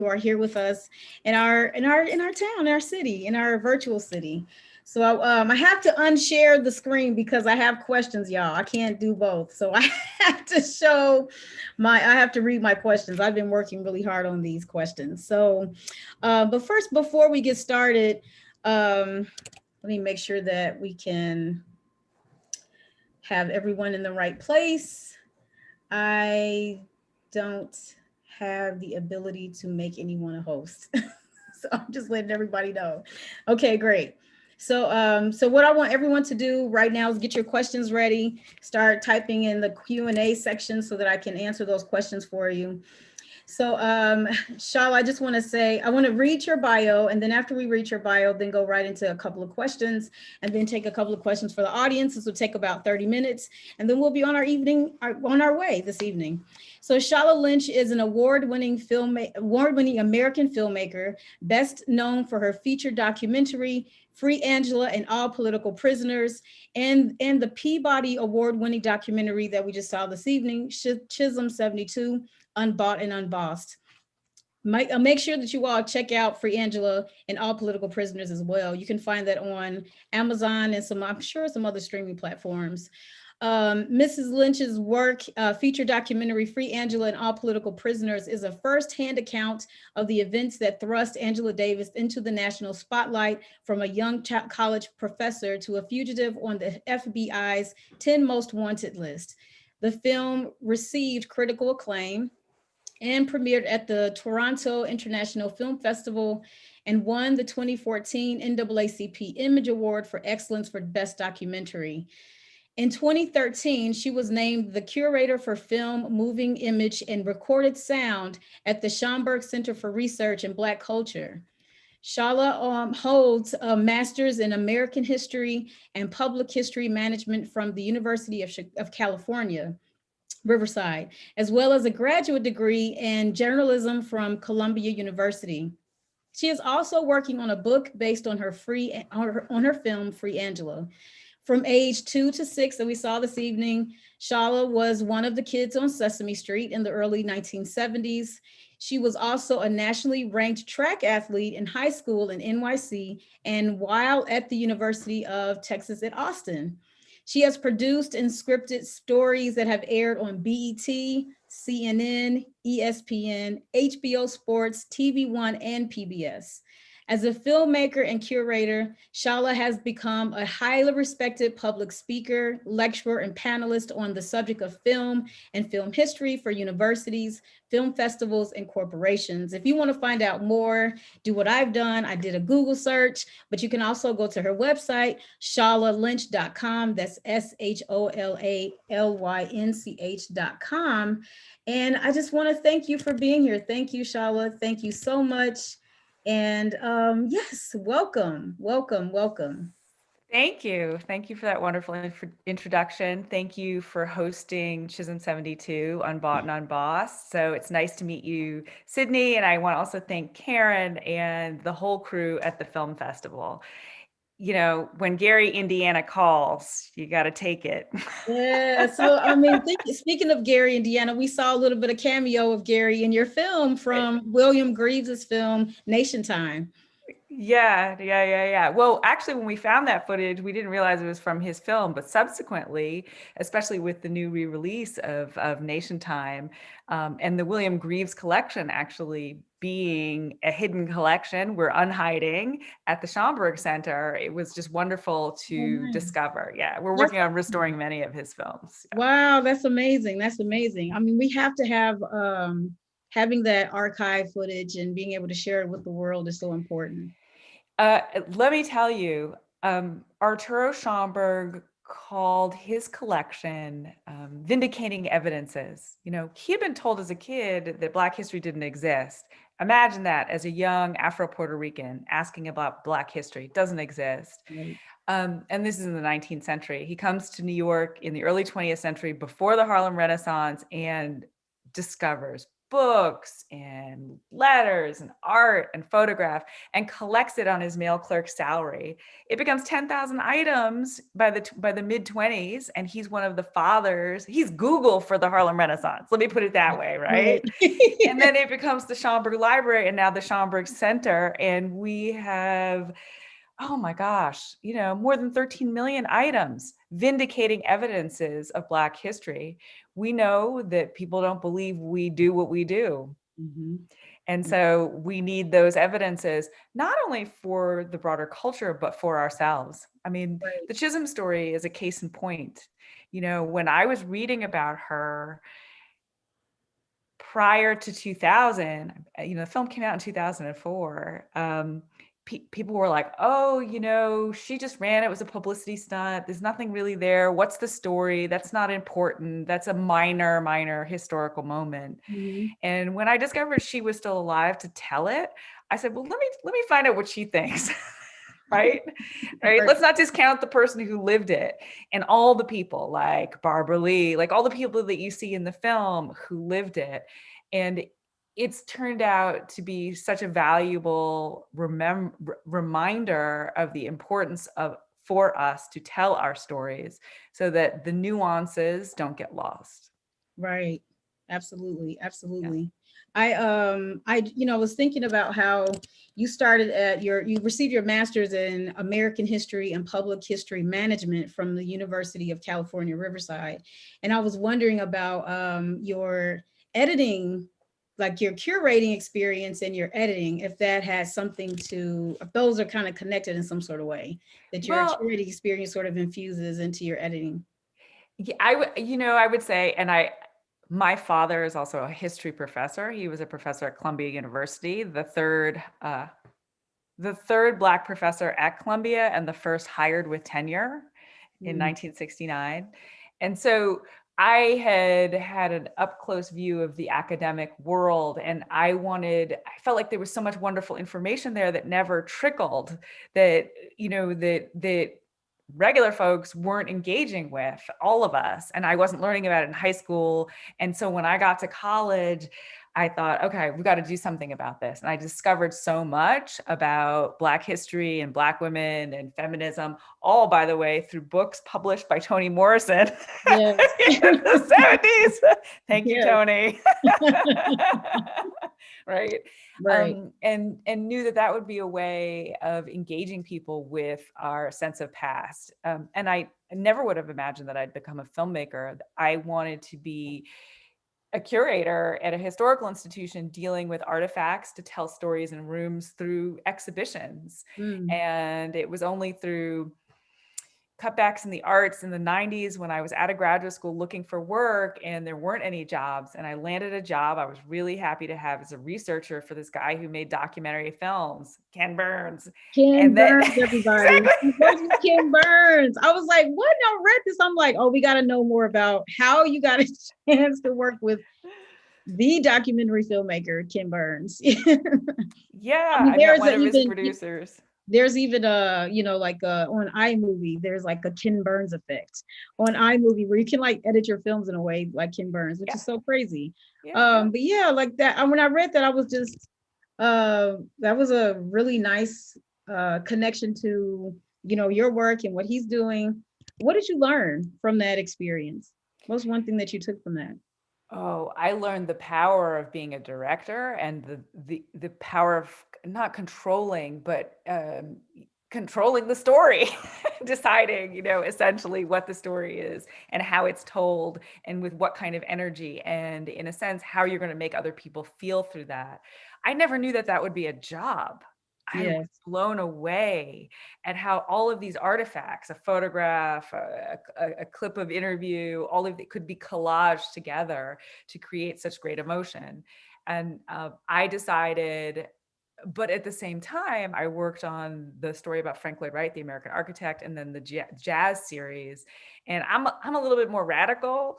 who are here with us in our town, in our city, in our virtual city. So I have to unshare the screen because I have questions, y'all. I can't do both, so I have to show I have to read my questions. I've been working really hard on these questions. So, but first, before we get started, let me make sure that we can have everyone in the right place. I don't have the ability to make anyone a host. So I'm just letting everybody know. Okay, great. So what I want everyone to do right now is get your questions ready. Start typing in the Q&A section so that I can answer those questions for you. So, Shala, I just want to say, I want to read your bio, and then after we read your bio, then go right into a couple of questions, and then take a couple of questions for the audience. This will take about 30 minutes, and then we'll be on on our way this evening. So, Shala Lynch is an award-winning American filmmaker, best known for her feature documentary, Free Angela and All Political Prisoners, and the Peabody Award-winning documentary that we just saw this evening, Chisholm 72. Unbought and Unbossed. Make sure that you all check out Free Angela and All Political Prisoners as well. You can find that on Amazon and I'm sure, some other streaming platforms. Mrs. Lynch's work, feature documentary Free Angela and All Political Prisoners, is a first-hand account of the events that thrust Angela Davis into the national spotlight, from a young college professor to a fugitive on the FBI's 10 most wanted list. The film received critical acclaim and premiered at the Toronto International Film Festival and won the 2014 NAACP Image Award for Excellence for Best Documentary. In 2013, she was named the curator for film, moving image, and recorded sound at the Schomburg Center for Research in Black Culture. Shala holds a master's in American history and public history management from the University of California, Riverside, as well as a graduate degree in journalism from Columbia University. She is also working on a book based on her film Free Angela. From age 2 to 6 that we saw this evening, Shala was one of the kids on Sesame Street in the early 1970s. She was also a nationally ranked track athlete in high school in NYC and while at the University of Texas at Austin. She has produced and scripted stories that have aired on BET, CNN, ESPN, HBO Sports, TV One, and PBS. As a filmmaker and curator, Shala has become a highly respected public speaker, lecturer, and panelist on the subject of film and film history for universities, film festivals, and corporations. If you want to find out more, do what I've done. I did a Google search, but you can also go to her website, shalaLynch.com. That's SHOLALYNCH.com. And I just want to thank you for being here. Thank you, Shala. Thank you so much. And yes, welcome, welcome, welcome. Thank you. Thank you for that wonderful introduction. Thank you for hosting Chisholm 72, Unbought and Unbossed. So it's nice to meet you, Sydney. And I want to also thank Karen and the whole crew at the film festival. You know, when Gary, Indiana calls, you got to take it. Yeah, so I mean, speaking of Gary, Indiana, we saw a little bit of cameo of Gary in your film from William Greaves's film Nation Time. Yeah. Well, actually, when we found that footage, we didn't realize it was from his film, but subsequently, especially with the new re-release of Nation Time, and the William Greaves collection actually being a hidden collection, we're unhiding at the Schomburg Center. It was just wonderful Oh, to nice. discover. Yeah, we're That's working on restoring many of his films. wow, that's amazing. That's amazing. I mean, we have to have having that archive footage and being able to share it with the world is so important. Uh, Let me tell you, Arturo Schomburg called his collection vindicating evidences. You know, he had been told as a kid that Black history didn't exist. Imagine that as a young Afro-Puerto Rican asking about Black history. It doesn't exist. Right. And this is in the 19th century. He comes to New York in the early 20th century before the Harlem Renaissance and discovers books and letters and art and photograph and collects it on his mail clerk's salary. It becomes 10,000 items by the mid 20s, and he's one of the fathers. He's Google for the Harlem Renaissance. Let me put it that way, Right. right? And then it becomes the Schomburg Library and now the Schomburg Center, and we have, oh my gosh, more than 13 million items vindicating evidences of Black history. We know that people don't believe we do what we do. Mhm. And so we need those evidences, not only for the broader culture, but for ourselves. I mean, Right. the Chisholm story is a case in point. When I was reading about her prior to 2000, the film came out in 2004. People were like, oh, she just ran. It was a publicity stunt. There's nothing really there. What's the story? That's not important. That's a minor historical moment. Mhm. And when I discovered she was still alive to tell it, I said, well, let me find out what she thinks. Right? Right. Right. Let's not discount the person who lived it and all the people like Barbara Lee, like all the people that you see in the film who lived it. And it's turned out to be such a valuable reminder of the importance of for us to tell our stories so that the nuances don't get lost. Right. Absolutely. Yeah. Absolutely. I was thinking about how you started you received your master's in American history and public history management from the University of California, Riverside. And I was wondering about your editing, like your curating experience and your editing, if that has something to, if those are kind of connected in some sort of way, that your Well, curating experience sort of infuses into your editing. yeah, I would say, and my father is also a history professor. He was a professor at Columbia University, the third Black professor at Columbia and the first hired with tenure in Mm. 1969. And so I had an up close view of the academic world, and I felt like there was so much wonderful information there that never trickled, that, that regular folks weren't engaging with, all of us. And I wasn't learning about it in high school. And so when I got to college, I thought, okay, we've got to do something about this. And I discovered so much about Black history and Black women and feminism, all, by the way, through books published by Toni Morrison Yes. in the 70s. Thank you, Yes. Toni. Right. Right. And knew that would be a way of engaging people with our sense of past. And I never would have imagined that I'd become a filmmaker. I wanted to be a curator at a historical institution dealing with artifacts to tell stories in rooms through exhibitions. Mm. And it was only through cutbacks in the arts in the 90s when I was out of graduate school looking for work and there weren't any jobs. And I landed a job I was really happy to have as a researcher for this guy who made documentary films, Ken Burns. Ken And that Burns, everybody. exactly. He works with Ken Burns. I was like, what? I read this. I'm like, oh, we got to know more about how you got a chance to work with the documentary filmmaker, Ken Burns. I Yeah, mean, I met one of his producers. there's even like on iMovie, there's like a Ken Burns effect on iMovie where you can like edit your films in a way like Ken Burns, which Yeah, is so crazy. yeah, yeah. But yeah, like that. When I read that, I was just that was a really nice connection to your work and what he's doing. What did you learn from that experience? What was one thing that you took from that? Oh, I learned the power of being a director and the power of not controlling, but controlling the story, deciding, essentially what the story is and how it's told and with what kind of energy and, in a sense, how you're going to make other people feel through that. I never knew that would be a job. I was Yes. blown away at how all of these artifacts, a photograph, a clip of interview, all of it could be collaged together to create such great emotion. And I decided, but at the same time, I worked on the story about Frank Lloyd Wright, the American architect, and then the jazz series. And I'm a little bit more radical,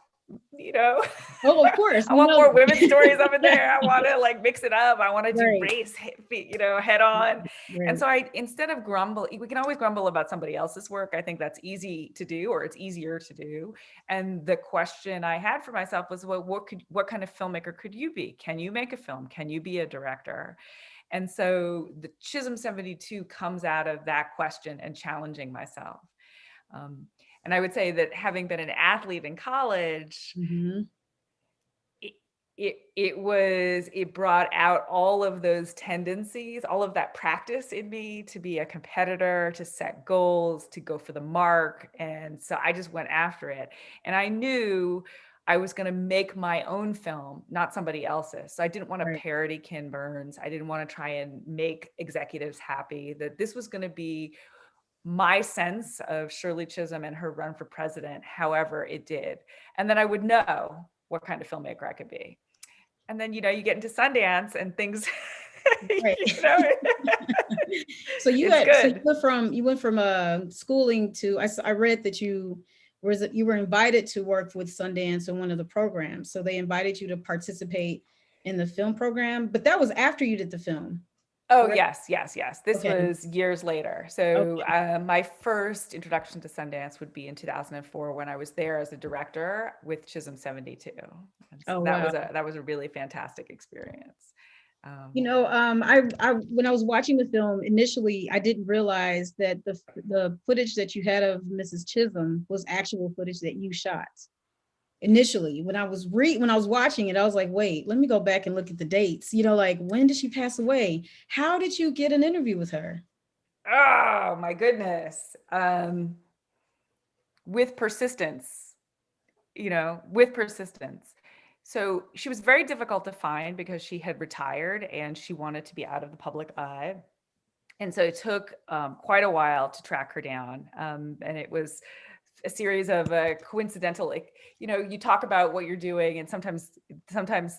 you know, Oh, of course. I want No. more women's stories up in there. I want to like mix it up. I want to do Right. race, you know, head on. And Right. so I, instead of grumble, we can always grumble about somebody else's work. I think that's easy to do, or it's easier to do. And the question I had for myself was, well, what kind of filmmaker could you be? Can you make a film? Can you be a director? And so the Chisholm 72 comes out of that question and challenging myself. Um, and I would say that having been an athlete in college, Mm-hmm. it, it brought out all of those tendencies, all of that practice in me to be a competitor, to set goals, to go for the mark. And so I just went after it. And I knew I was going to make my own film, not somebody else's. So I didn't want to Right. parody Ken Burns. I didn't want to try and make executives happy, that this was going to be my sense of Shirley Chisholm and her run for president, however it did. And then I would know what kind of filmmaker I could be. And then, you know, you get into Sundance and things, Right. you know, So it's you good. went from schooling to, I read that you were invited to work with Sundance in one of the programs. So they invited you to participate in the film program, but that was after you did the film, Oh, correct? yes, yes, yes. This Okay. was years later. So Okay. my first introduction to Sundance would be in 2004 when I was there as a director with Chisholm 72. And so Oh, that wow. was a really fantastic experience. You Um, know, I when I was watching the film initially, I didn't realize that the footage that you had of Mrs. Chisholm was actual footage that you shot. Initially, when I was watching it, I was like, wait, let me go back and look at the dates. You know, like, when did she pass away? How did you get an interview with her? oh my goodness. With persistence, you know, with persistence. So she was very difficult to find because she had retired and she wanted to be out of the public eye. And so it took quite a while to track her down. And it was a series of coincidental, like, you know, you talk about what you're doing and sometimes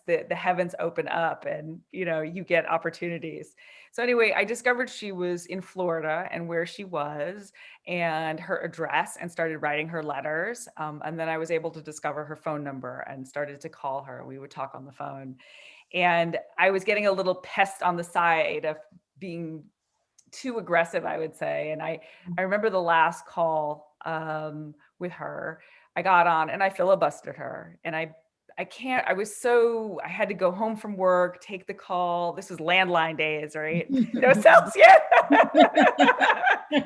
the heavens open up and, you know, you get opportunities. So anyway, I discovered she was in Florida and where she was and her address and started writing her letters. And then I was able to discover her phone number and started to call her. We would talk on the phone. And I was getting a little pest on the side of being too aggressive, I would say. And I remember the last call with her, I got on and I filibustered her. And I can't, I had to go home from work, take the call. This was landline days, right? No cells yet.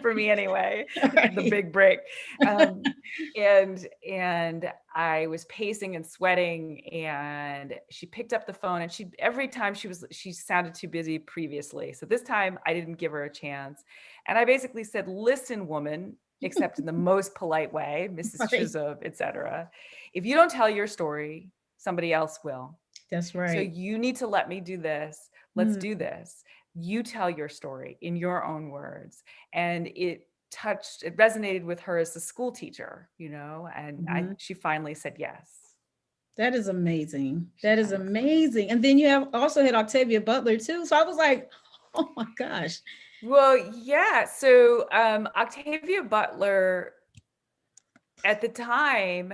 For me anyway, the Right. big break. Um, and I was pacing and sweating, and she picked up the phone, and every time she sounded too busy previously. So this time I didn't give her a chance. And I basically said, listen, woman, except in the most polite way, Mrs. Right. Chisholm, etc. If you don't tell your story, somebody else will. That's So right. you need to let me do this. Let's Mm, do this. You tell your story in your own words. And it resonated with her as a school teacher, you know, and mhm. she finally said yes. That is amazing. She That is finally said yes. amazing. And then you have also had Octavia Butler too. So I was like, oh my gosh. Well, yeah. So Octavia Butler at the time,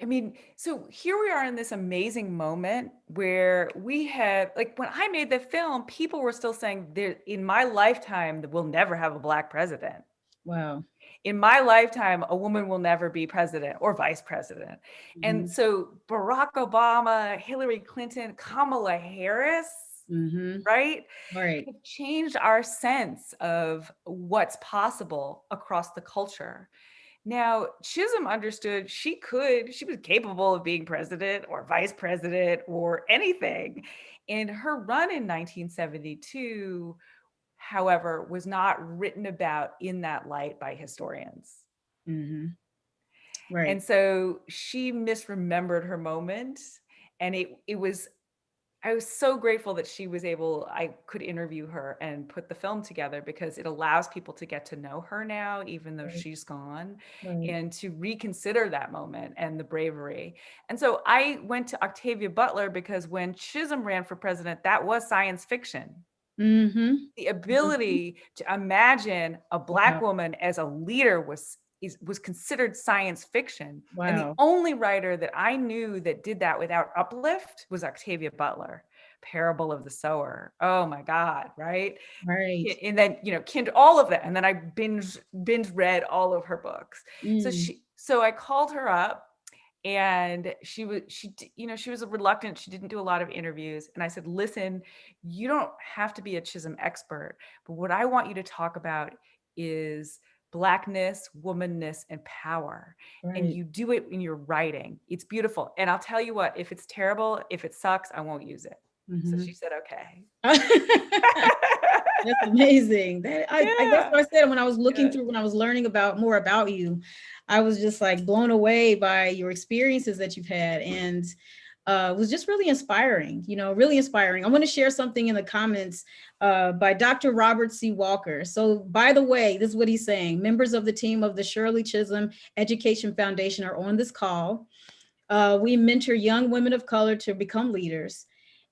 I mean, so here we are in this amazing moment where we have, like, when I made the film, people were still saying, there, in my lifetime, we'll never have a Black president. Wow. In my lifetime, a woman will never be president or vice president. And Hmm. so Barack Obama, Hillary Clinton, Kamala Harris, Hmm. right, Right. have changed our sense of what's possible across the culture. Now, Chisholm understood she was capable of being president or vice president or anything. And her run in 1972, however, was not written about in that light by historians. Hmm. And Right. so she misremembered her moment. And I was so grateful that I could interview her and put the film together because it allows people to get to know her now, even though Right. she's gone, Right. and to reconsider that moment and the bravery. And so I went to Octavia Butler because when Chisholm ran for president, that was science fiction. Hmm. The ability to imagine a Black Wow. woman as a leader was was considered science fiction. And the Wow. only writer that I knew that did that without uplift was Octavia Butler. Parable of the Sower. Oh my God, right? Right. And then, kind all of that. And then I binge read all of her books. Mm. So I called her up, and she was reluctant. She didn't do a lot of interviews. And I said, listen, you don't have to be a Chisholm expert, but what I want you to talk about is Blackness, womanness, and power. And Right. you do it in your writing. It's beautiful. And I'll tell you what, if it's terrible, if it sucks, I won't use it. So Hmm. she said, okay. That's amazing. That's Yeah. what I said when I was looking Yeah. through, when I was learning about more about you. I was just like blown away by your experiences that you've had, and it was just really inspiring. Really inspiring. I want to share something in the comments by Dr. Robert C. Walker. So, by the way, this is what he's saying: members of the team of the Shirley Chisholm Education Foundation are on this call. We mentor young women of color to become leaders.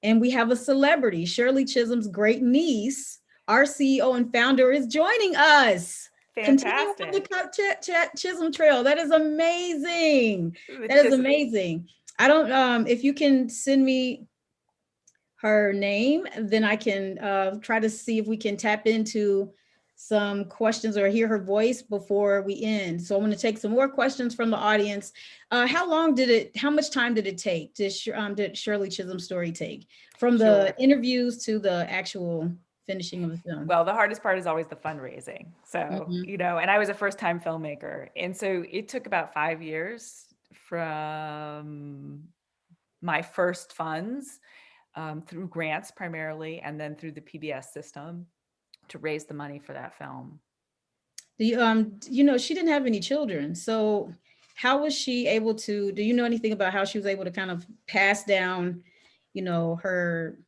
And we have a celebrity, Shirley Chisholm's great niece, our CEO and founder, is joining us. Continue on the Fantastic. Chisholm Trail. That is amazing. The That is Chisholm. amazing. I don't, if you can send me her name, then I can try to see if we can tap into some questions or hear her voice before we end. So I'm going to take some more questions from the audience. How much time did it take? Did Shirley Chisholm's story take from the Sure. interviews to the actual finishing of the film? Well, the hardest part is always the fundraising. So, Hmm. and I was a first time filmmaker. And so it took about 5 years from my first funds, through grants primarily, and then through the PBS system to raise the money for that film. She didn't have any children. So how was she able to, do you know anything about how she was able to kind of pass down, her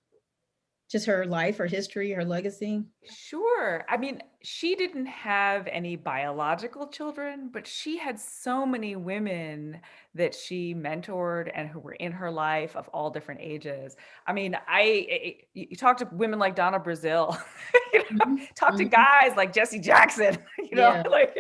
just her life, her history, her legacy? Sure. I mean, she didn't have any biological children, but she had so many women that she mentored and who were in her life of all different ages. I mean, you talk to women like Donna Brazil, Mhm, talk to mhm. guys like Jesse Jackson, Yeah. like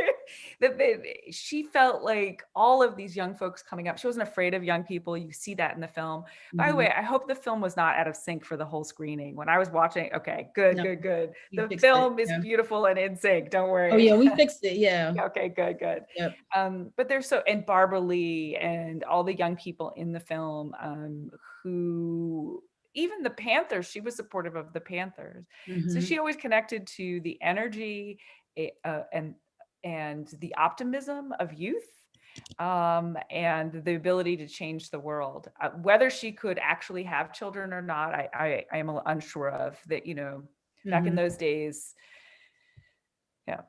she felt like all of these young folks coming up. She wasn't afraid of young people. You see that in the film. By the Mhm. way, I hope the film was not out of sync for the whole screening. When I was watching, okay, good, No, good, good. you The fixed it. film is Yeah. beautiful and in sync. Don't Oh worry. yeah, we fixed it. Yeah. Okay, good, good. Yep. But there's and Barbara Lee and all the young people in the film, who, even the Panthers, she was supportive of the Panthers. So Hmm. she always connected to the energy, and the optimism of youth, and the ability to change the world. Whether she could actually have children or not, I am unsure of that. Back in Hmm. those days, yeah,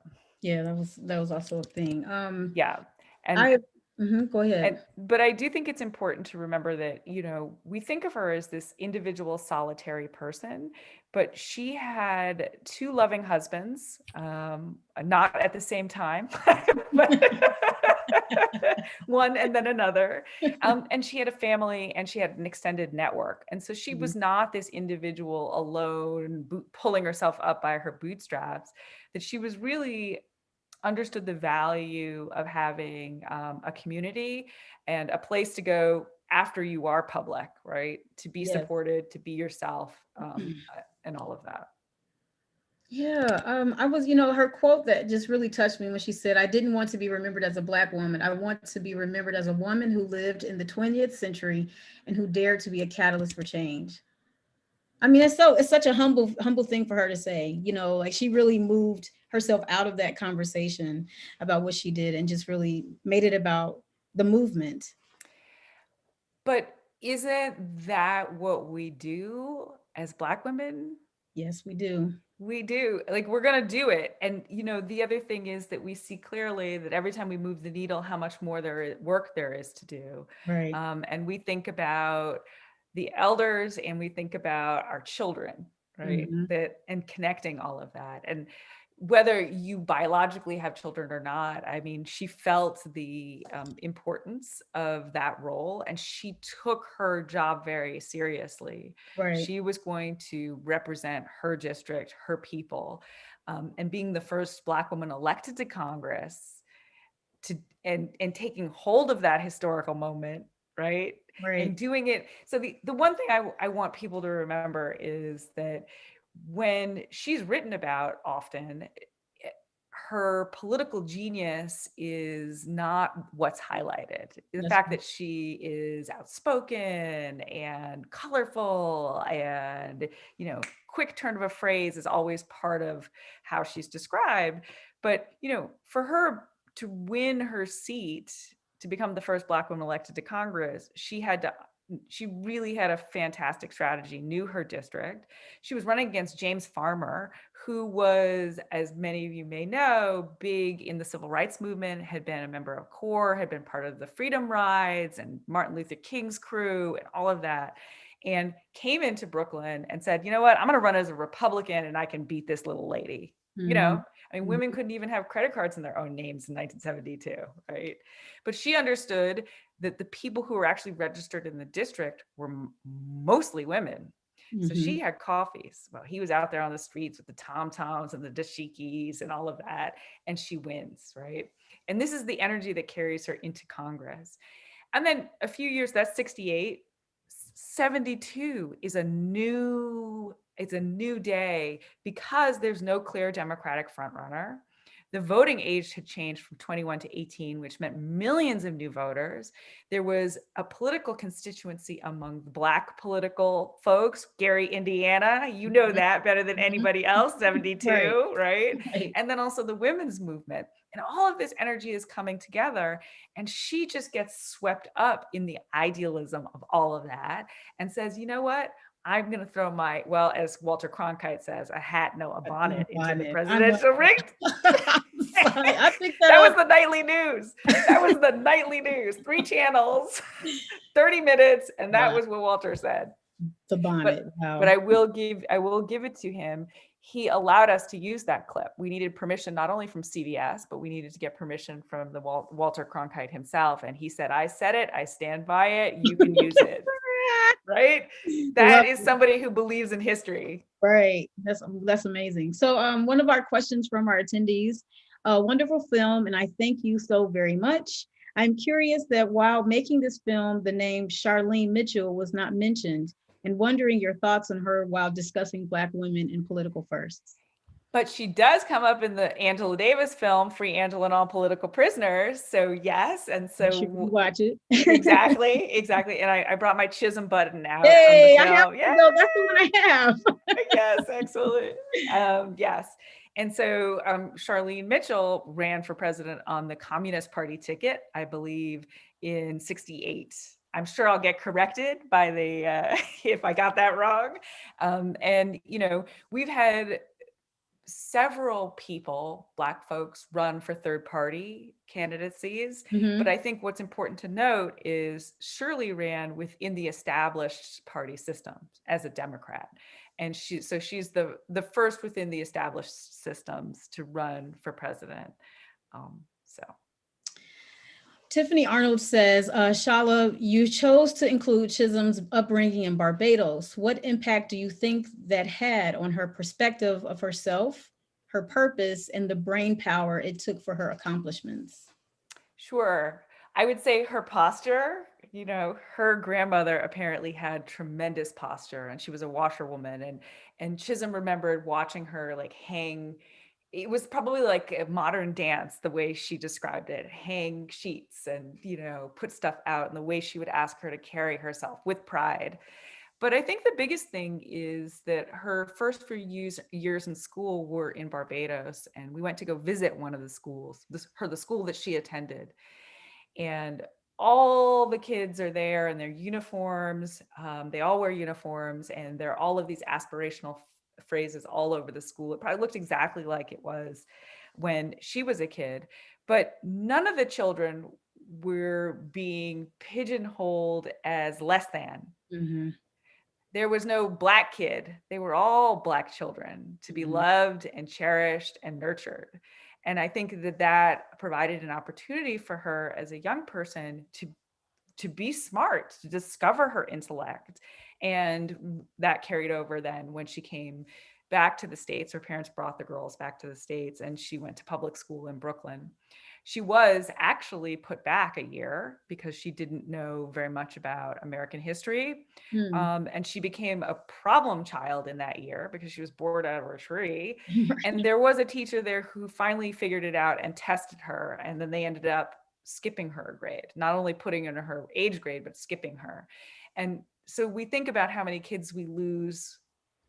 Yeah, that was also a thing. yeah, and I Go ahead. but I do think it's important to remember that, we think of her as this individual solitary person, but she had two loving husbands, not at the same time, but one and then another. And she had a family and she had an extended network. And so she Mhm. was not this individual alone, pulling herself up by her bootstraps, that she was really understood the value of having, a community and a place to go after you are public, right? To be Yes. supported, to be yourself, and all of that. Yeah, her quote that just really touched me when she said, "I didn't want to be remembered as a Black woman. I want to be remembered as a woman who lived in the 20th century and who dared to be a catalyst for change." I mean, it's such a humble thing for her to say. Like she really moved herself out of that conversation about what she did and just really made it about the movement. But isn't that what we do as Black women? Yes, we do. We do. Like, we're going to do it. And, the other thing is that we see clearly that every time we move the needle, how much more work there is to do. Right. And we think about the elders and we think about our children, right? Hmm. And connecting all of that. And whether you biologically have children or not, I mean, she felt the, importance of that role and she took her job very seriously. Right. She was going to represent her district, her people, and being the first Black woman elected to Congress, to and taking hold of that historical moment, right? And Right. doing it. So the one thing I want people to remember is that when she's written about often, her political genius is not what's highlighted. The That's fact right. that she is outspoken and colorful and, quick turn of a phrase is always part of how she's described. But, for her to win her seat, to become the first Black woman elected to Congress, she really had a fantastic strategy, knew her district. She was running against James Farmer, who was, as many of you may know, big in the civil rights movement, had been a member of CORE, had been part of the Freedom Rides and Martin Luther King's crew and all of that, and came into Brooklyn and said, you know what, I'm going to run as a Republican and I can beat this little lady. Mhm. I mean, women Mhm. couldn't even have credit cards in their own names in 1972, right? But she understood that the people who were actually registered in the district were mostly women. So she Mhm. had coffees. Well, he was out there on the streets with the tom toms and the dashikis and all of that, and she wins, right? And this is the energy that carries her into Congress. And then a few years, that's 68. 72 is it's a new day because there's no clear Democratic frontrunner. The voting age had changed from 21 to 18, which meant millions of new voters. There was a political constituency among Black political folks. Gary, Indiana, you know Mhm. that better than Mhm. anybody else, Right. 72, right? Right. And then also the women's movement. And all of this energy is coming together. And she just gets swept up in the idealism of all of that and says, you know what? I'm going to throw my, well, as Walter Cronkite says, a hat, no, a bonnet into the I'm a presidential ring. I'm sorry. I picked that That was up. the nightly news. That was the nightly news. 3 channels, 30 minutes. And that Wow. was what Walter said. The But bonnet. but Wow. I will give it to him. He allowed us to use that clip. We needed permission not only from CBS, but we needed to get permission from the Walter Cronkite himself. And he said, I said it, I stand by it, you can use it. Right? Love That is it. somebody who believes in history. Right. That's amazing. So one of our questions from our attendees, a wonderful film, and I thank you so very much. I'm curious that while making this film, the name Charlene Mitchell was not mentioned, and wondering your thoughts on her while discussing Black women in political firsts. But she does come up in the Angela Davis film, Free Angela and All Political Prisoners. So yes. And Make sure you so watch it. exactly. And I brought my Chisholm button out from the Hey, I have film. Yeah. to go. That's the one I have. Yes, excellent. Yes. And so Charlene Mitchell ran for president on the Communist Party ticket, I believe, in 68. I'm sure I'll get corrected by the if I got that wrong. And we've had several people, Black folks, run for third party candidacies. But Hmm. I think what's important to note is Shirley ran within the established party system as a Democrat. And she's the first within the established systems to run for president. So Tiffany Arnold says, Shala, you chose to include Chisholm's upbringing in Barbados. What impact do you think that had on her perspective of herself, her purpose, and the brain power it took for her accomplishments? sure. I would say her posture, her grandmother apparently had tremendous posture and she was a washerwoman and Chisholm remembered watching her like hang. It was probably like a modern dance, the way she described it, hang sheets and, put stuff out, and the way she would ask her to carry herself with pride. But I think the biggest thing is that her first few years in school were in Barbados, and we went to go visit one of the schools, the school that she attended, and all the kids are there in their uniforms. They all wear uniforms, and there are all of these aspirational phrases all over the school. It probably looked exactly like it was when she was a kid, but none of the children were being pigeonholed as less than. Hmm. There was no Black kid. They were all Black children to be Hmm. loved and cherished and nurtured. And I think that provided an opportunity for her as a young person to be smart, to discover her intellect. And that carried over then when she came back to the States. Her parents brought the girls back to the States and she went to public school in Brooklyn. She was actually put back a year because she didn't know very much about American history. Hmm. And she became a problem child in that year because she was bored out of her tree. And Right. there was a teacher there who finally figured it out and tested her. And then they ended up skipping her grade, not only putting in her age grade, but skipping her. And so we think about how many kids we lose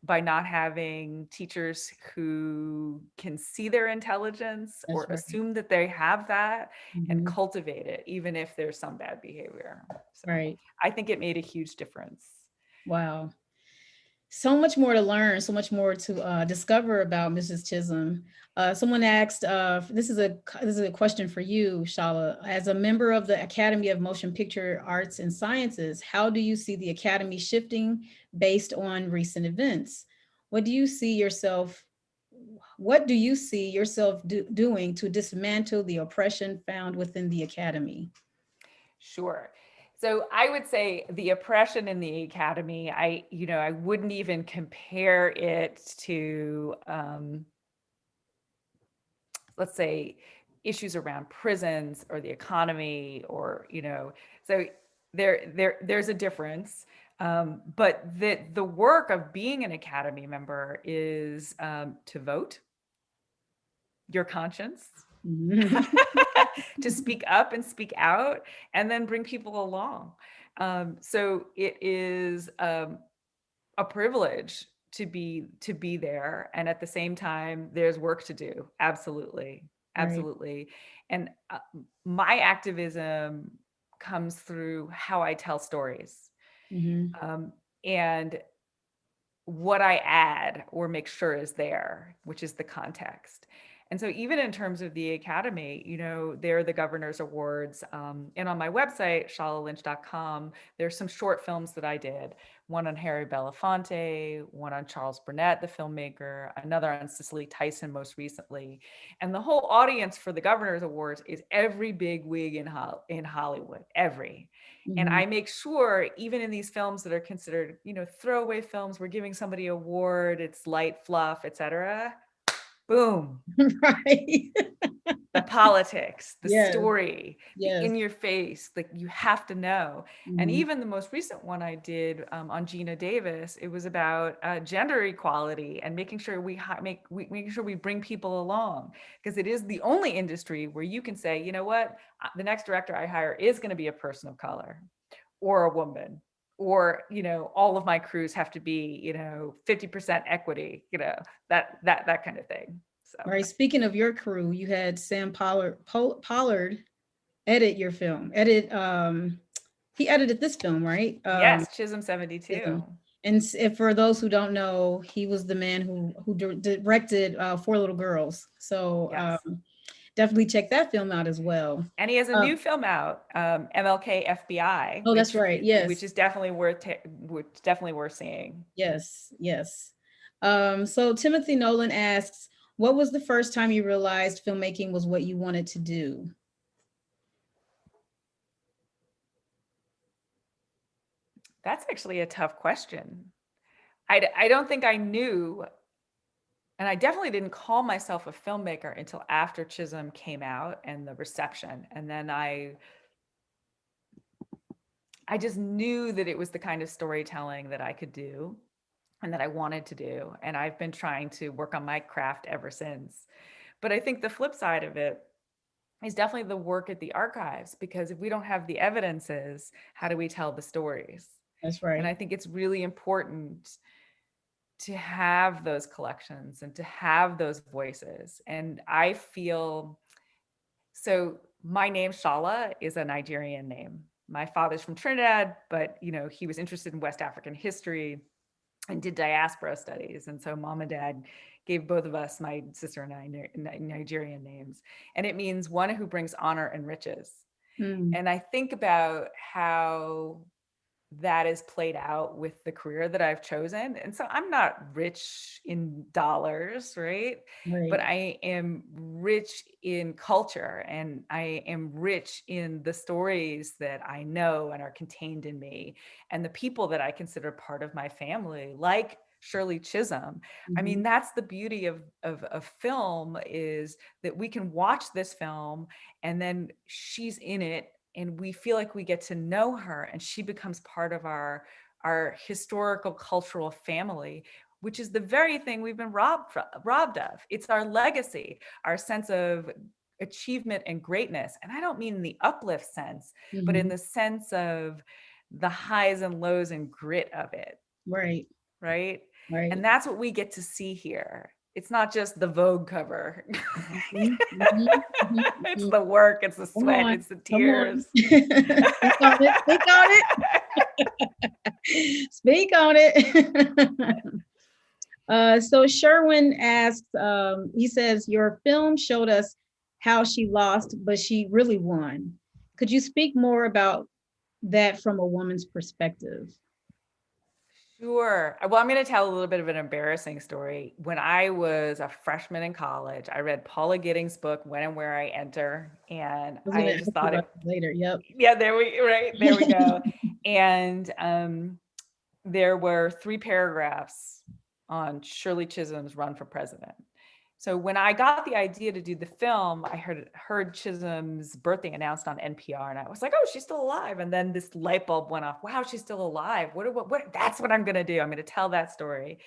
by not having teachers who can see their intelligence or That's right. assume that they have that and Hmm. cultivate it, even if there's some bad behavior. So Right. I think it made a huge difference. Wow. So much more to learn, so much more to discover about Mrs. Chisholm. Someone asked, this is a question for you, Shala. As a member of the Academy of Motion Picture Arts and Sciences, how do you see the Academy shifting based on recent events? What do you see yourself? What do you see yourself doing to dismantle the oppression found within the Academy? Sure. So I would say the oppression in the academy, I wouldn't even compare it to, let's say, issues around prisons or the economy, or so there's a difference. But the work of being an academy member is to vote your conscience, Mhm. to speak up and speak out, and then bring people along. So it is a privilege to be there, and at the same time, there's work to do. Absolutely, Right. absolutely. And my activism comes through how I tell stories, Hmm. um, and what I add or make sure is there, which is the context. And so, even in terms of the academy, there are the governor's awards. And on my website, shalaLynch.com, there's some short films that I did, one on Harry Belafonte, one on Charles Burnett, the filmmaker, another on Cicely Tyson most recently. And the whole audience for the governor's awards is every big wig in Hollywood, every. And Hmm. I make sure, even in these films that are considered, throwaway films, we're giving somebody an award, it's light fluff, etc. Boom. Right. The politics, the Yes. story, the Yes. in your face, like you have to know. And Mhm. even the most recent one I did, on Gina Davis, it was about gender equality and making sure making sure we bring people along, because it is the only industry where you can say, you know what, the next director I hire is going to be a person of color or a woman, or all of my crews have to be 50% equity, that kind of thing. So Right. Speaking of your crew, you had Sam Pollard edit your film. He edited this film, right? yes, Chisholm 72. Chisholm. And if for those who don't know, he was the man who directed Four Little Girls. So Yes. definitely check that film out as well. And he has a Uh, new film out, MLK FBI, oh, that's right. which Yes. is definitely worth seeing. Yes. Yes. So Timothy Nolan asks, what was the first time you realized filmmaking was what you wanted to do? That's actually a tough question. I don't think I knew, and I definitely didn't call myself a filmmaker until after Chisholm came out and the reception. And then I just knew that it was the kind of storytelling that I could do and that I wanted to do. And I've been trying to work on my craft ever since. But I think the flip side of it is definitely the work at the archives, because if we don't have the evidences, how do we tell the stories? That's And I right. think it's really important to have those collections and to have those voices. And I feel so, my name Shala is a Nigerian name. My father's from Trinidad, but he was interested in West African history and did diaspora studies. And so mom and dad gave both of us, my sister and I, Nigerian names. And it means one who brings honor and riches. Mm, And I think about how that is played out with the career that I've chosen. And so I'm not rich in dollars, right? But right. I am rich in culture, and I am rich in the stories that I know and are contained in me, and the people that I consider part of my family, like Shirley Chisholm. I mean, Mhm. that's the beauty of film, is that we can watch this film and then she's in it and we feel like we get to know her and she becomes part of our historical cultural family, which is the very thing we've been robbed of. It's our legacy, our sense of achievement and greatness. And I don't mean in the uplift sense, but in Mhm. the sense of the highs and lows and grit of it, Right. right? And Right. that's what we get to see here. It's not just the Vogue cover. Mhm. Mhm. Mhm. It's Mhm. the work, it's the Come sweat, on. it's the Come on. tears. Speak on it. Speak on it. Speak on it. So Sherwin asks, he says, your film showed us how she lost, but she really won. Could you speak more about that from a woman's perspective? Sure. Well, I'm going to tell a little bit of an embarrassing story. When I was a freshman in college, I read Paula Gidding's book, When and Where I Enter, and I was going I to just ask you thought about it, that later. Yep. yeah, there we go. And there were 3 paragraphs on Shirley Chisholm's run for president. So when I got the idea to do the film, I heard Chisholm's birthday announced on NPR, and I was like, "Oh, she's still alive!" And then this light bulb went off. Wow, she's still alive. What? That's what I'm going to do. I'm going to tell that story.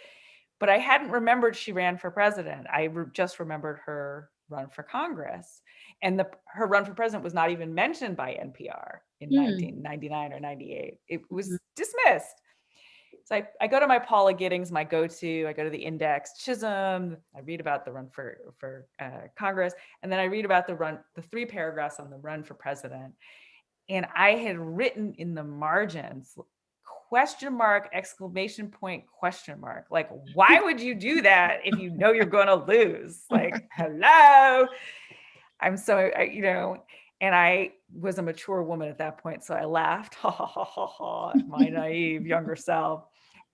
But I hadn't remembered she ran for president. Just remembered her run for Congress, and her run for president was not even mentioned by NPR in Mm, 1999 or 98. It mhm, was dismissed. So I go to my Paula Giddings, my go-to. I go to the Index, Chisholm. I read about the run for Congress, and then I read about the 3 paragraphs on the run for president. And I had written in the margins, question mark, exclamation point, question mark. Like, why would you do that if you know you're going to lose? Like, hello. I'm so, and I was a mature woman at that point. So I laughed, ha ha ha ha ha, at my naive younger self.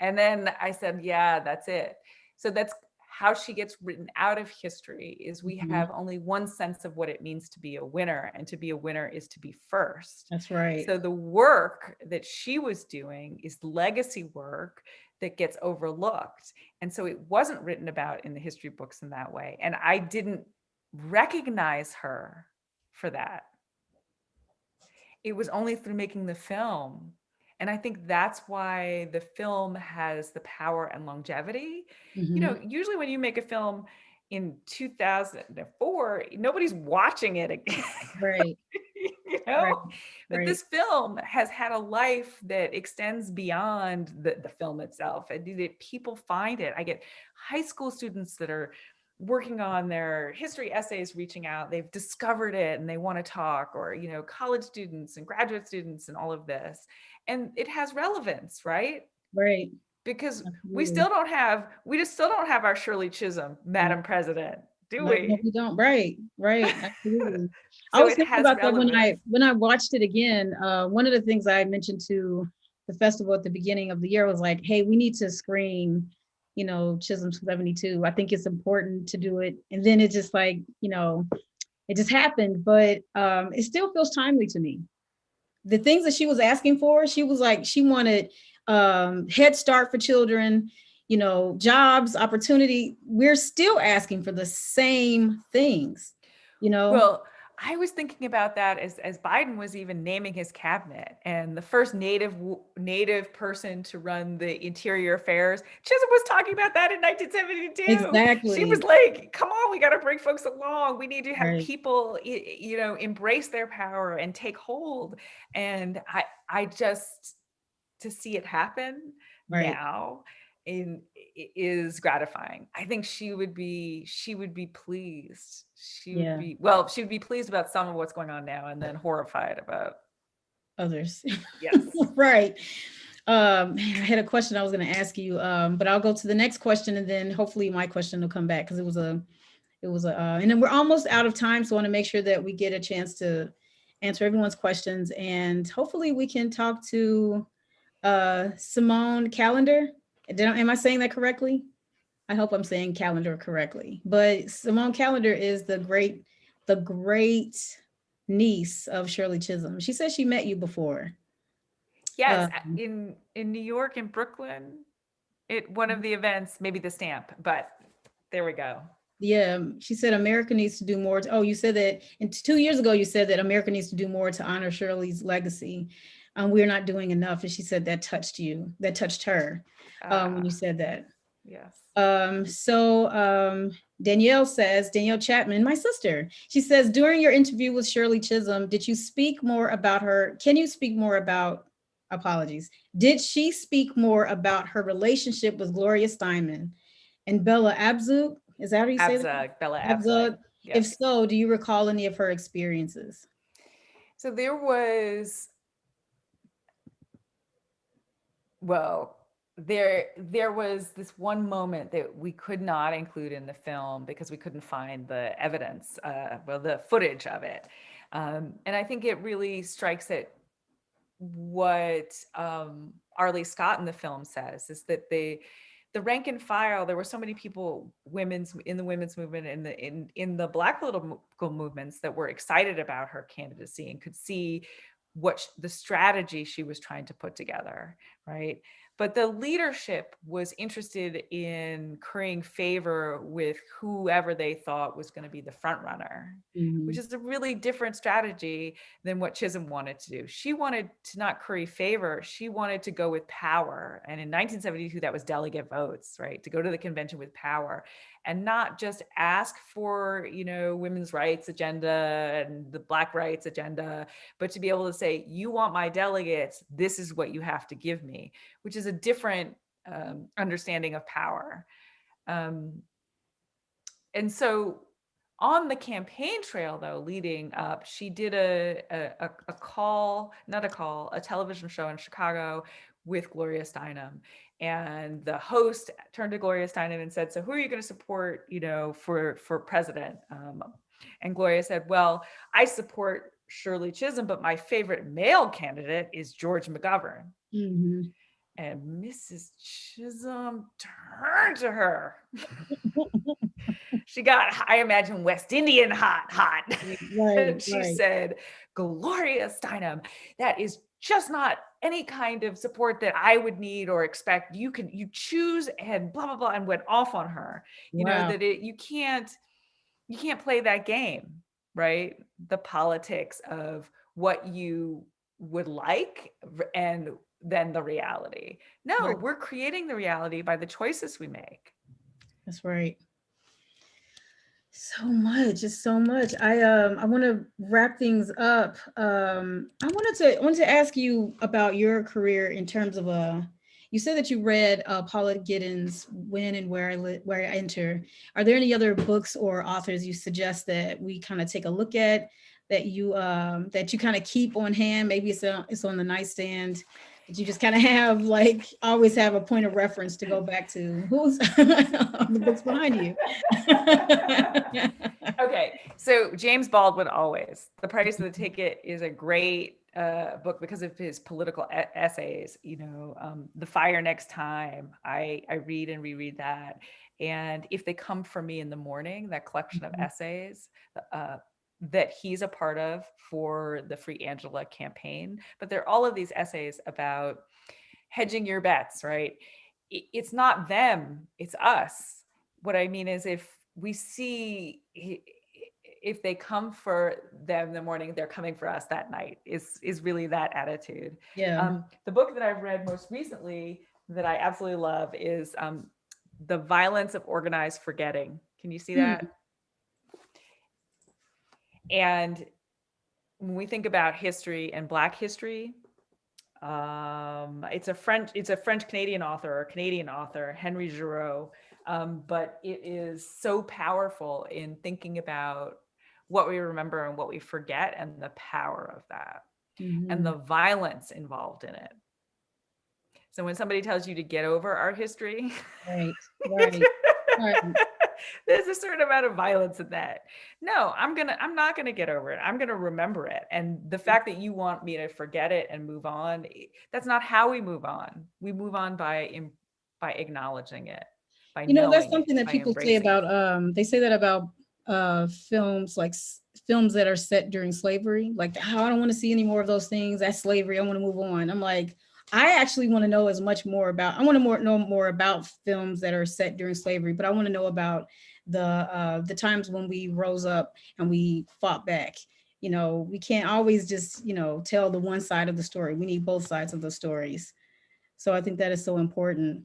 And then I said, yeah, that's it. So that's how she gets written out of history, is we mhm. have only one sense of what it means to be a winner. And to be a winner is to be first. That's right. So the work that she was doing is legacy work that gets overlooked. And so it wasn't written about in the history books in that way. And I didn't recognize her for that. It was only through making the film. And I think that's why the film has the power and longevity. Mhm. Usually when you make a film in 2004, nobody's watching it again. Right. you Right. know but Right. this film has had a life that extends beyond the film itself, and that people find it. I get high school students that are working on their history essays, reaching out, they've discovered it and they want to talk, or college students and graduate students and all of this, and it has relevance, right? Right. Because Absolutely. we just still don't have our Shirley Chisholm, No, Madam President, do no, no, we? we don't. Right. Right. Absolutely. I So was it thinking has about that relevance. when I watched it again. One of the things I mentioned to the festival at the beginning of the year was like, hey, we need to screen, Chisholm 72. I think it's important to do it. And then it just like, it just happened, but it still feels timely to me. The things that she was asking for, she was like, she wanted Head Start for children, jobs, opportunity. We're still asking for the same things, you know. Well, I was thinking about that as Biden was even naming his cabinet, and the first native person to run the interior affairs. Chisholm was talking about that in 1972. She was Exactly. like, "Come on, we got to bring folks along. We need to have Right. people, embrace their power and take hold." And I just, to see it happen Right. now in is gratifying. I think she would be pleased. Yeah. She would be pleased about some of what's going on now, and then horrified about, Others. yes. Right. Man, I had a question I was going to ask you, but I'll go to the next question and then hopefully my question will come back because and then we're almost out of time. So I want to make sure that we get a chance to answer everyone's questions and hopefully we can talk to Simone Calendar. Am I saying that correctly? I hope I'm saying calendar correctly. But Simone Calendar is the great niece of Shirley Chisholm. She says she met you before. Yes, Um, in New York, in Brooklyn One of the events, maybe the stamp, but there we go. Yeah, she said America needs to do more. Oh, you said that, and 2 years ago you said that America needs to do more to honor Shirley's legacy. We're not doing enough, and she said that touched you. That touched her when you said that. Yes. Danielle Chapman, my sister, she says, during your interview with Shirley Chisholm, did you speak more about her? Can you speak more about, apologies, did she speak more about her relationship with Gloria Steinem and Bella Abzug? Is that how you say that? Abzug, Bella Abzug. Abzug. If Yes. so, do you recall any of her experiences? So there was, well, there was this one moment that we could not include in the film because we couldn't find the evidence, the footage of it. And I think it really strikes at what Arlie Scott in the film says, is that the rank and file, there were so many people, in the women's movement, in the Black political movements, that were excited about her candidacy and could see what the strategy she was trying to put together, right? But the leadership was interested in currying favor with whoever they thought was going to be the front runner, which is a really different strategy than what Chisholm wanted to do. She wanted to not curry favor. She wanted to go with power. And in 1972, that was delegate votes, right? To go to the convention with power and not just ask for, women's rights agenda and the Black rights agenda, but to be able to say, you want my delegates, this is what you have to give me, which is a different understanding of power. And so on the campaign trail, though, leading up, she did a television show in Chicago with Gloria Steinem. And the host turned to Gloria Steinem and said, so who are you going to support, for president? And Gloria said, well, I support Shirley Chisholm, but my favorite male candidate is George McGovern. Mm-hmm. And Mrs. Chisholm turned to her. She got, I imagine, West Indian hot. Right, She said, Gloria Steinem, that is just not any kind of support that I would need or expect. You choose, and blah, blah, blah, and went off on her. Wow. You can't play that game, right? The politics of what you would like and then the reality. No, Right. we're creating the reality by the choices we make. That's right. So much, it's so much. I want to wrap things up. I wanted to ask you about your career in terms of you said that you read Paula Giddens' When and Where I Enter. Are there any other books or authors you suggest that we kind of take a look at, that you kind of keep on hand? Maybe it's on the nightstand, that you just kind of have, like, always have a point of reference to go back to. Who's the books behind you? Okay, so James Baldwin, always. The Price of the Ticket is a great book because of his political essays. The Fire Next Time, I read and reread that. And If They Come for Me in the Morning, that collection of essays that he's a part of for the Free Angela campaign. But there are all of these essays about hedging your bets, right? It's not them, it's us. What I mean is, if they come for them in the morning, they're coming for us that night, is really that attitude. Yeah. The book that I've read most recently that I absolutely love is The Violence of Organized Forgetting. Can you see that? And when we think about history and Black history, it's a French Canadian author, Henry Giroux. But it is so powerful in thinking about what we remember and what we forget, and the power of that, and the violence involved in it. So when somebody tells you to get over our history, Right. there's a certain amount of violence in that. No, I'm not gonna get over it. I'm gonna remember it. And the fact that you want me to forget it and move on, that's not how we move on. We move on by acknowledging it, by knowing that's something it, that by people say embracing about it. they say that about films, like films that are set during slavery. Like, oh, I don't want to see any more of those things. That's slavery. I want to move on. I'm like, I actually want to know as much more about. I want to know more about films that are set during slavery, but I want to know about the times when we rose up and we fought back. You know, we can't always just tell the one side of the story. We need both sides of the stories. So I think that is so important.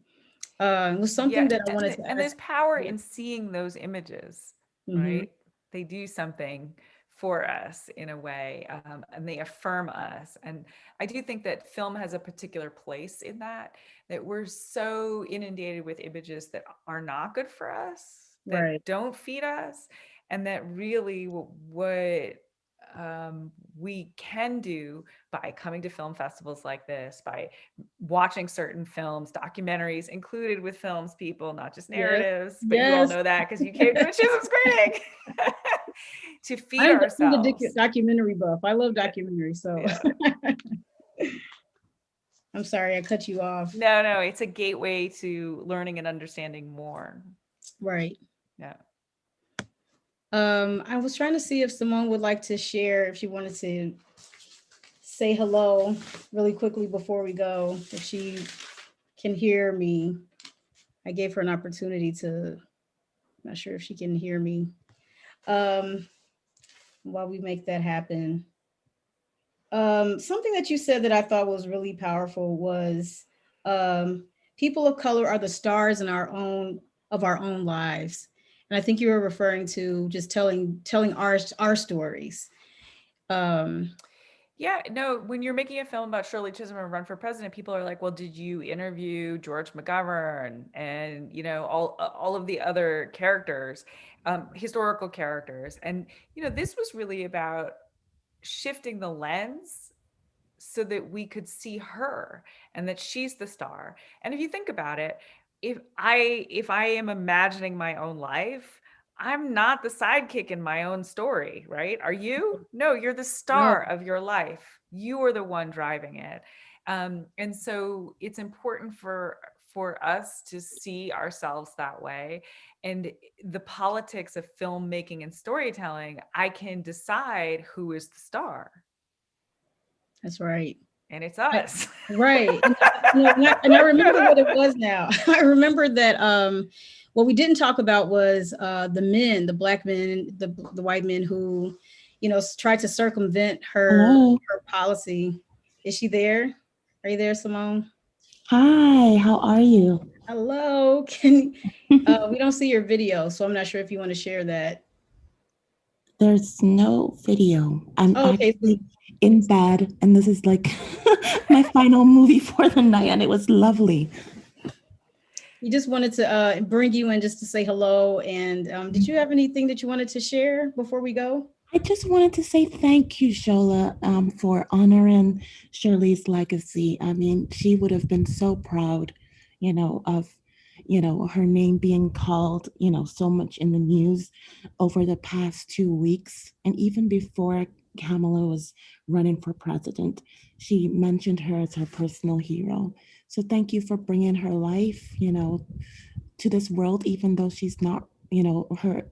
It was something Yeah, that I wanted to and there's ask. power in seeing those images, Mm-hmm. right? They do something for us in a way, and they affirm us. And I do think that film has a particular place in that, that we're so inundated with images that are not good for us, Right. that don't feed us, and that really what we can do by coming to film festivals like this, by watching certain films, documentaries included with films, people, not just Yes. narratives, but you all Yes. know that because you came to a Chisholm screening to feed I'm the ourselves. documentary buff. I love Yeah. documentaries. So Yeah. I'm sorry I cut you off. No, no, it's a gateway to learning and understanding more. Right. Yeah. I was trying to see if Simone would like to share, if she wanted to say hello really quickly before we go, if she can hear me. I gave her an opportunity to, not sure if she can hear me. Um, while we make that happen. Something that you said that I thought was really powerful was um, people of color are the stars in our own lives, and I think you were referring to just telling our stories. Um, Yeah, no, when you're making a film about Shirley Chisholm and Run for President, people are like, well, did you interview George McGovern and all of the other characters, historical characters? And this was really about shifting the lens so that we could see her and that she's the star. And if you think about it, if I am imagining my own life, I'm not the sidekick in my own story, right? Are you? No, you're the no, star of your life. You are the one driving it. And so it's important for us to see ourselves that way. And the politics of filmmaking and storytelling, I can decide who is the star, that's right. and it's I, us. right. And I remember what it was now. I remember that what we didn't talk about was the men, the black men, the white men who, tried to circumvent Hello. her policy. Is she there? Are you there, Simone? Hi, how are you? Hello. Can we don't see your video, so I'm not sure if you want to share that. There's no video. I'm Oh, okay. So actually in bed, and this is like my final movie for the night, and it was lovely. we just wanted to bring you in just to say hello. And did you have anything that you wanted to share before we go? I just wanted to say thank you, Shola, for honoring Shirley's legacy. I mean, she would have been so proud, of, her name being called, so much in the news over the past 2 weeks. And even before Kamala was running for president, she mentioned her as her personal hero. So thank you for bringing her life, to this world, even though she's not, her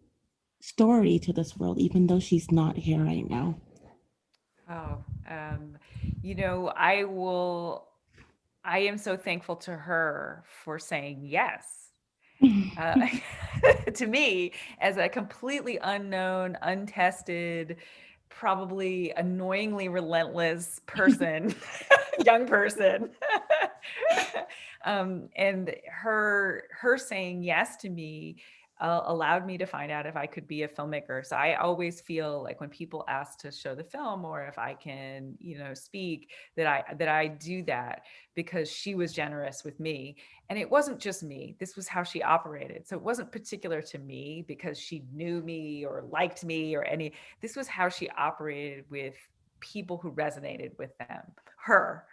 story to this world, even though she's not here right now. Oh, I will. I am so thankful to her for saying yes. Uh, to me, as a completely unknown, untested, probably annoyingly relentless person, young person. And her saying yes to me allowed me to find out if I could be a filmmaker. So I always feel like when people ask to show the film or if I can, speak, that I do that because she was generous with me. And it wasn't just me. This was how she operated. So it wasn't particular to me because she knew me or liked me or any. This was how she operated with people who resonated with them, her, Yeah,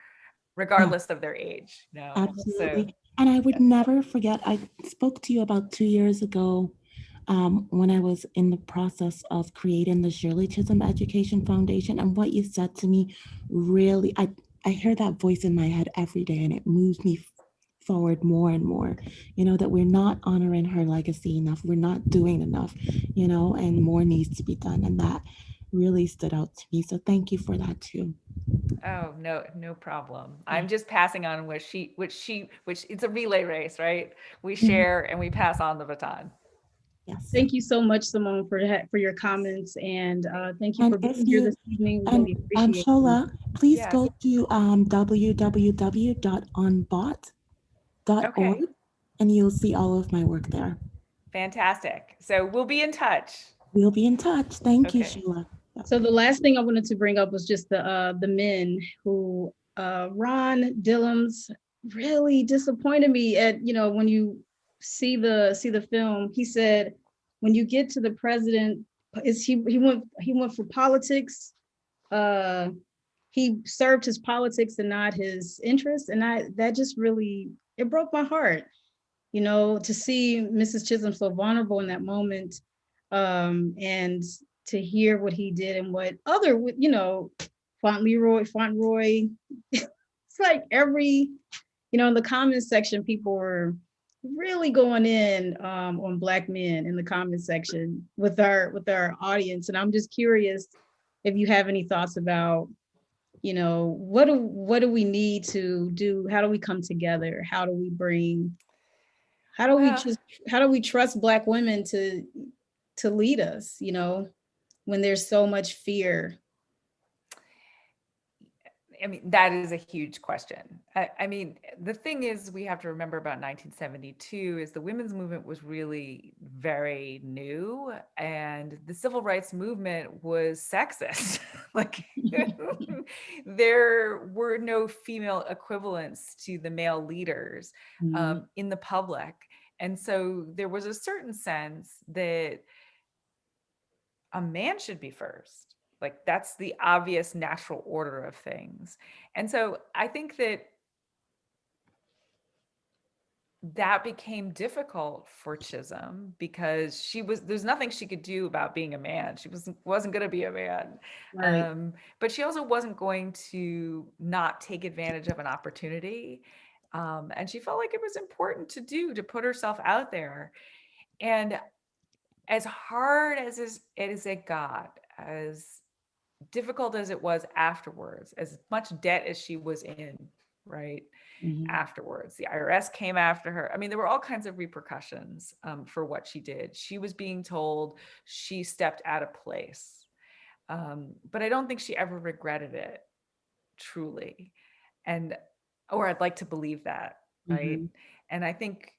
regardless of their age. So absolutely. And I would never forget, I spoke to you about 2 years ago when I was in the process of creating the Shirley Chisholm Education Foundation. And what you said to me really, I hear that voice in my head every day, and it moves me forward more and more, that we're not honoring her legacy enough. We're not doing enough, and more needs to be done. And really stood out to me. So thank you for that too. Oh, no, no problem. Yeah. I'm just passing on which it's a relay race, right? We Mhm. share and we pass on the baton. Yes. Thank you so much, Simone, for your comments, and thank you And for if being here you this evening. We and really appreciate you. Shola, please Yes. go to www.unbought.org Okay. and you'll see all of my work there. Fantastic. So we'll be in touch. We'll be in touch. Thank you, Okay. Sheila. Yep. So the last thing I wanted to bring up was just the men who Ron Dillums really disappointed me at, when you see the film. He said when you get to the president, is he went for politics. uh he served his politics and not his interests, and I that just really, it broke my heart, to see Mrs. Chisholm so vulnerable in that moment, and to hear what he did and what other, Fauntleroy. It's like in the comments section, people were really going in on Black men in the comment section with our audience, and I'm just curious if you have any thoughts about, what do we need to do? How do we come together? How do we Well, just how do we trust Black women to lead us, when there's so much fear? I mean, that is a huge question. I mean, the thing is, we have to remember about 1972 is the women's movement was really very new, and the civil rights movement was sexist. Like, there were no female equivalents to the male leaders Mhm. in the public. And so there was a certain sense that a man should be first. Like that's the obvious natural order of things. And so I think that that became difficult for Chisholm because there's nothing she could do about being a man. She wasn't going to be a man. Right. But she also wasn't going to not take advantage of an opportunity. And she felt like it was important to put herself out there. And as hard as it got, as difficult as it was afterwards, as much debt as she was in, right? Mhm. Afterwards, the IRS came after her. I mean, there were all kinds of repercussions for what she did. She was being told she stepped out of place. But I don't think she ever regretted it truly. And, or I'd like to believe that, right? Mhm. And I think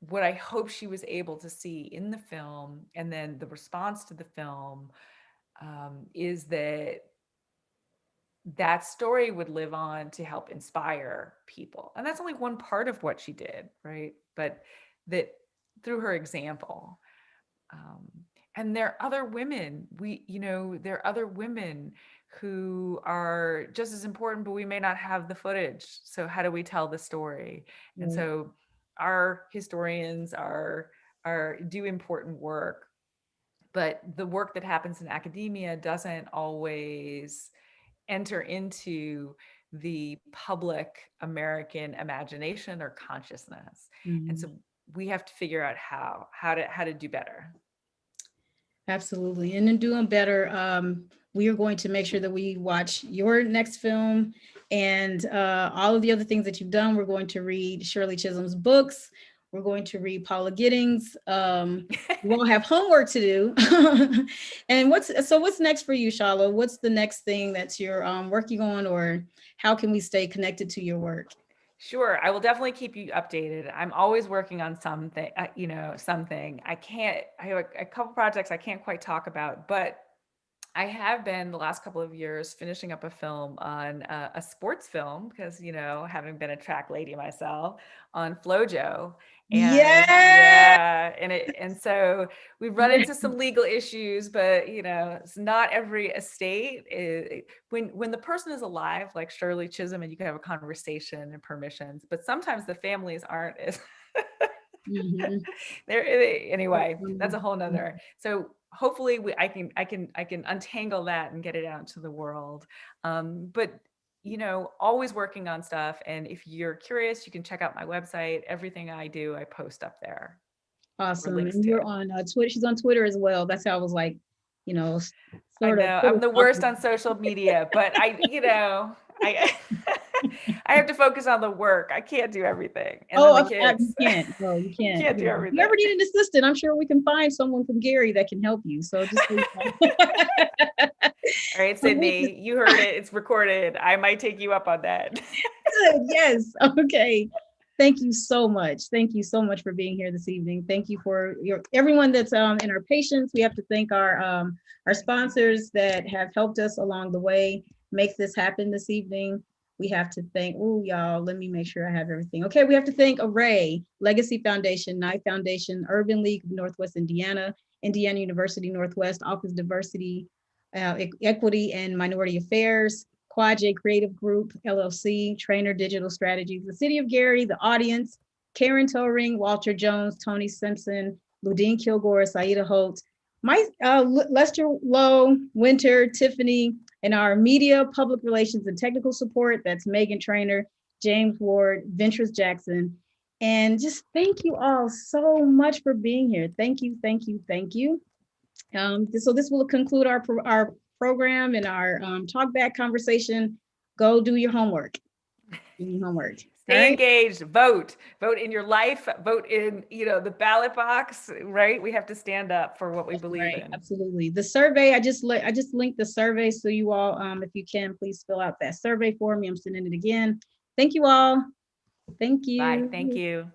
what I hope she was able to see in the film and then the response to the film is that that story would live on to help inspire people. And that's only one part of what she did, right? But that through her example. Um, and there are other women, there are other women who are just as important, but we may not have the footage. So how do we tell the story? And Right. so our historians are do important work, but the work that happens in academia doesn't always enter into the public American imagination or consciousness. And Mhm. so we have to figure out how to do better. Absolutely. And in doing better, we are going to make sure that we watch your next film and all of the other things that you've done. We're going to read Shirley Chisholm's books. We're going to read Paula Giddings. We all have homework to do. And what's next for you, Shala? What's the next thing that you're working on, or how can we stay connected to your work? Sure, I will definitely keep you updated. I'm always working on something, something. I have a couple projects I can't quite talk about, but I have been the last couple of years finishing up a film on a sports film because, having been a track lady myself on FloJo. And Yeah. yeah, and so we've run into some legal issues, but it's not every estate when the person is alive, like Shirley Chisholm, and you can have a conversation and permissions, but sometimes the families aren't as Mhm. anyway, that's a whole nother. So hopefully I can untangle that and get it out into the world. But always working on stuff. And if you're curious, you can check out my website. Everything I do, I post up there or Awesome. links And to. you're on Twitter. She's on Twitter as well. That's how I was like, you know, sort of. know I'm the worst on social media, but I I have to focus on the work. I can't do everything. And then the You kids. can't. No, you You can't. can't do Yeah. If you ever everything. need an assistant, I'm sure we can find someone from Gary that can help you. So just so you know. All right, Sydney, you heard it. It's recorded. I might take you up on that. Good. Yes. Okay. Thank you so much. Thank you so much for being here this evening. Thank you for everyone that's in our patience. We have to thank our sponsors that have helped us along the way make this happen this evening. We have to thank, oh, y'all, let me make sure I have everything. Okay, we have to thank Array, Legacy Foundation, Knight Foundation, Urban League of Northwest Indiana, Indiana University Northwest, Office Diversity, Equity and Minority Affairs, Quad J Creative Group, LLC, Trainer Digital Strategies, the City of Gary, the audience, Karen Towring, Walter Jones, Tony Simpson, Ludine Kilgore, Saida Holt, Lester Lowe, Winter, Tiffany, and our media, public relations, and technical support. That's Megan Trainer, James Ward, Ventures Jackson. And just thank you all so much for being here. Thank you, thank you, thank you. So this will conclude our program and our talk back conversation. Go do your homework. Do your homework. Stay engaged, vote in your life, vote in, the ballot box, right? We have to stand up for what we believe in. Absolutely. The survey, I just linked the survey. So you all, if you can, please fill out that survey for me. I'm sending it again. Thank you all. Thank you. Bye. Thank you.